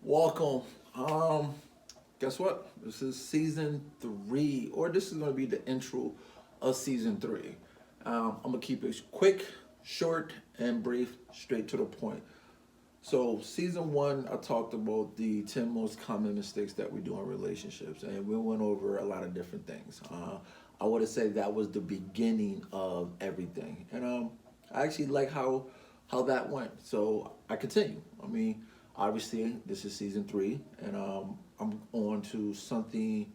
Welcome. Guess what? This is season 3, or this is going to be the intro of season 3. I'm gonna keep it quick, short, and brief, straight to the point. So, season 1, I talked about the 10 most common mistakes that we do in relationships, and we went over a lot of different things. I would have said that was the beginning of everything, and I actually like how that went. So I continue. I mean, obviously, this is season 3, and I'm on to something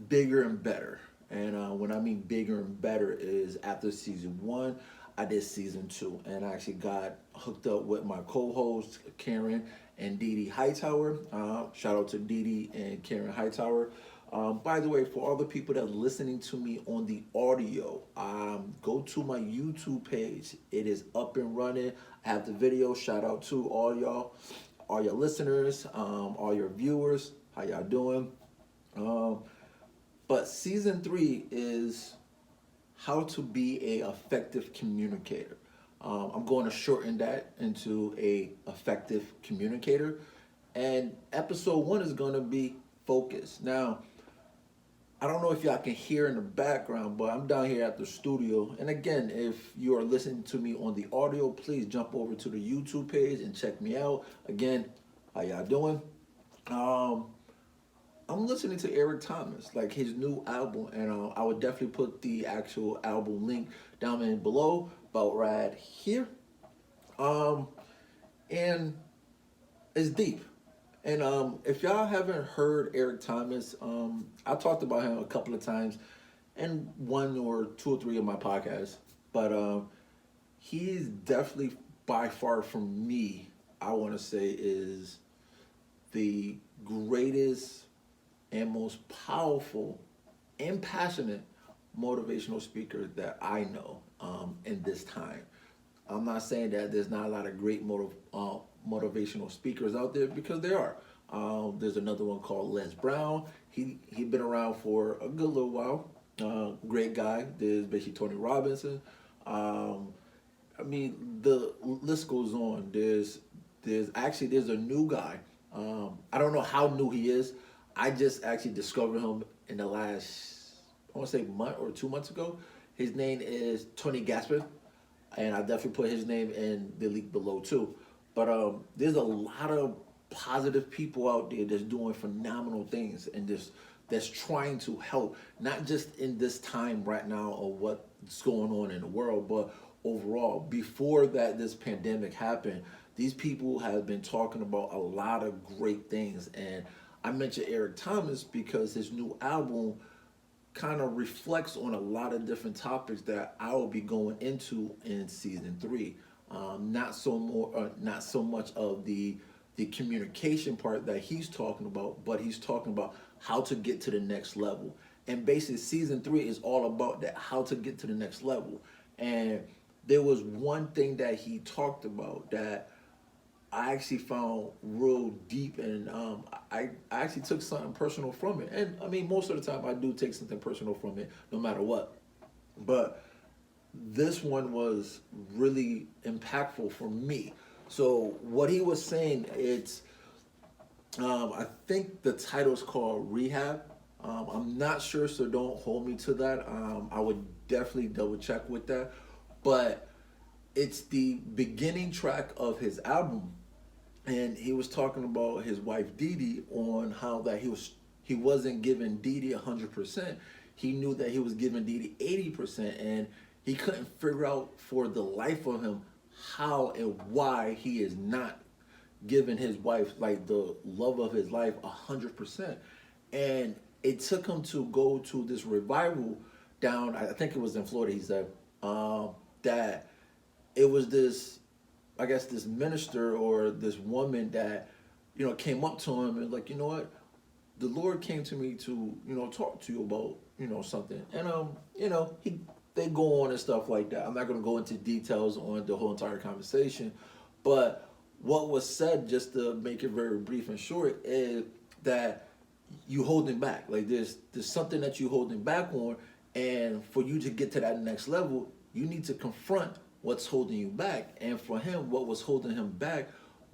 bigger and better. And when I mean bigger and better is after season 1, I did season 2, and I actually got hooked up with my co-hosts Karen and Dee Dee Hightower. Shout out to Dee Dee and Karen Hightower. By the way, for all the people that are listening to me on the audio, go to my YouTube page. It is up and running. I have the video. Shout out to all your listeners, all your viewers. How y'all doing? Um, but season 3 is how to be a effective communicator. I'm going to shorten that into a effective communicator, and episode 1 is going to be focus. Now, I don't know if y'all can hear in the background, but I'm down here at the studio. And again, if you are listening to me on the audio, please jump over to the YouTube page and check me out. Again, how y'all doing? Um, I'm listening to Eric Thomas, like his new album, and I would definitely put the actual album link down in below, about right here. Um, and it's deep. And if y'all haven't heard Eric Thomas, I talked about him a couple of times in 1 or 2 or 3 of my podcasts. But he's definitely by far from me, I want to say, is the greatest and most powerful and passionate motivational speaker that I know in this time. I'm not saying that there's not a lot of great motivational speakers out there, because there are. There's another one called Les Brown. He been around for a good little while. Great guy. There's basically Tony Robbins. I mean, the list goes on. There's a new guy. I don't know how new he is. I just actually discovered him in the last, I want to say, month or 2 months ago. His name is Tony Gaskins, and I definitely put his name in the link below too. But there's a lot of positive people out there that's doing phenomenal things, and that's trying to help, not just in this time right now of what's going on in the world, but overall. Before that, this pandemic happened, these people have been talking about a lot of great things. And I mentioned Eric Thomas because his new album kind of reflects on a lot of different topics that I will be going into in season 3. Not so much of the communication part that he's talking about, but he's talking about how to get to the next level. And basically, season 3 is all about that, how to get to the next level. And there was one thing that he talked about that I actually found real deep, and I actually took something personal from it. And I mean, most of the time I do take something personal from it, no matter what. But this one was really impactful for me. So what he was saying, I think the title is called Rehab. I'm not sure, so don't hold me to that. I would definitely double check with that. But it's the beginning track of his album, and he was talking about his wife Dee Dee, on how that he wasn't giving Dee Dee 100%. He knew that he was giving Dee Dee 80%, and he couldn't figure out for the life of him how and why he is not giving his wife, like, the love of his life 100%. And it took him to go to this revival down, I think it was in Florida, he said, that it was this, I guess, this minister or this woman that, came up to him and, like, you know what, the Lord came to me to, talk to you about, something. And, they go on and stuff like that. I'm not going to go into details on the whole entire conversation, but what was said, just to make it very brief and short, is that you holding back. Like, there's something that you holding back on, and for you to get to that next level, you need to confront what's holding you back. And for him, what was holding him back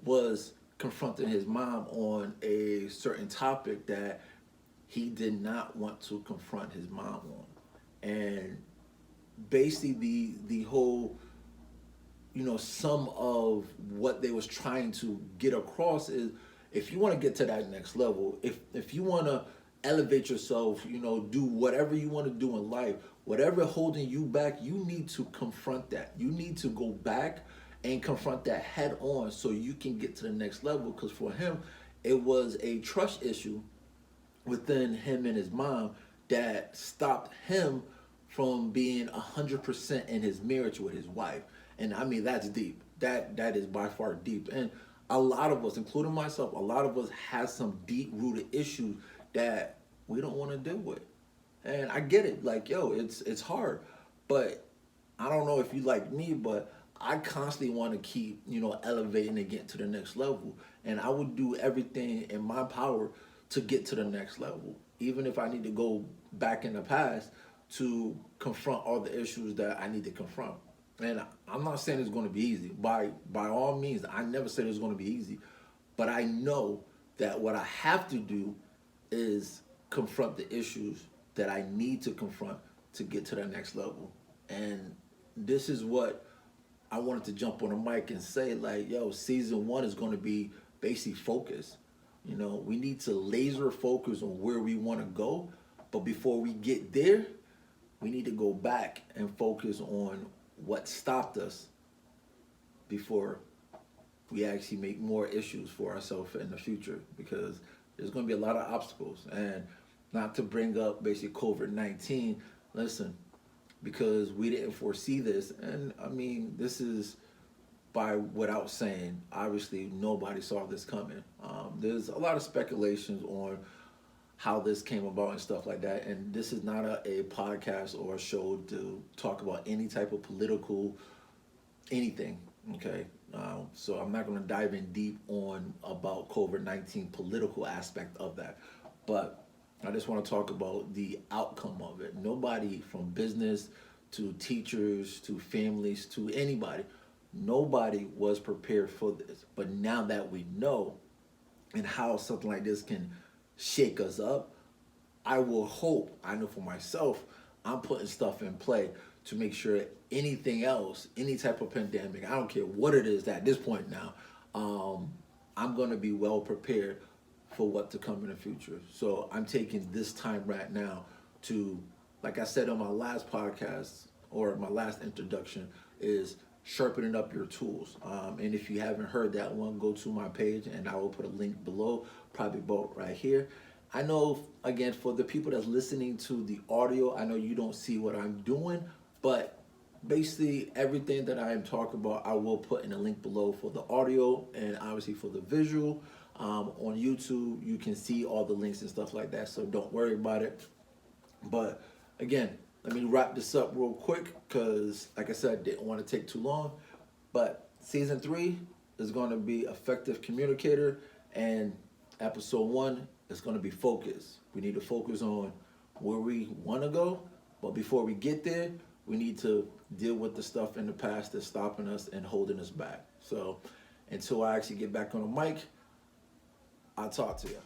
was confronting his mom on a certain topic that he did not want to confront his mom on. And basically the whole, some of what they was trying to get across is, if you want to get to that next level, if you want to elevate yourself, do whatever you want to do in life, whatever holding you back, you need to confront that. You need to go back and confront that head on so you can get to the next level. Because for him, it was a trust issue within him and his mom that stopped him from being 100% in his marriage with his wife. And I mean, that's deep. That is by far deep. And a lot of us, including myself, a lot of us have some deep rooted issues that we don't want to deal with. And I get it. Like, yo, it's hard. But I don't know if you like me, but I constantly want to keep, elevating and getting to the next level. And I would do everything in my power to get to the next level, even if I need to go back in the past to confront all the issues that I need to confront. And I'm not saying it's going to be easy. By all means, I never said it's going to be easy. But I know that what I have to do is confront the issues that I need to confront to get to the next level. And this is what I wanted to jump on the mic and say, like, yo, season 1 is going to be basically focus. We need to laser focus on where we want to go. But before we get there, we need to go back and focus on what stopped us before we actually make more issues for ourselves in the future, because there's going to be a lot of obstacles. And not to bring up basically COVID-19, listen, because we didn't foresee this. And I mean, this is without saying, obviously nobody saw this coming. There's a lot of speculations on how this came about and stuff like that. And this is not a podcast or a show to talk about any type of political anything, okay? So I'm not going to dive in deep on about COVID-19 political aspect of that. But I just want to talk about the outcome of it. Nobody, from business to teachers to families to anybody, nobody was prepared for this. But now that we know and how something like this can shake us up, I will hope, I know for myself, I'm putting stuff in play to make sure anything else, any type of pandemic, I don't care what it is at this point now, I'm going to be well prepared for what to come in the future. So I'm taking this time right now to, like I said on my last podcast or my last introduction, is sharpening up your tools. And if you haven't heard that one, go to my page and I will put a link below, probably both right here. I know, again, for the people that's listening to the audio, I know you don't see what I'm doing, but basically everything that I am talking about, I will put in a link below for the audio and obviously for the visual. On YouTube, you can see all the links and stuff like that, so don't worry about it. But again, let me wrap this up real quick because, like I said, I didn't want to take too long. But season 3 is going to be effective communicator, and episode 1 is going to be focus. We need to focus on where we want to go, but before we get there, we need to deal with the stuff in the past that's stopping us and holding us back. So until I actually get back on the mic, I'll talk to you.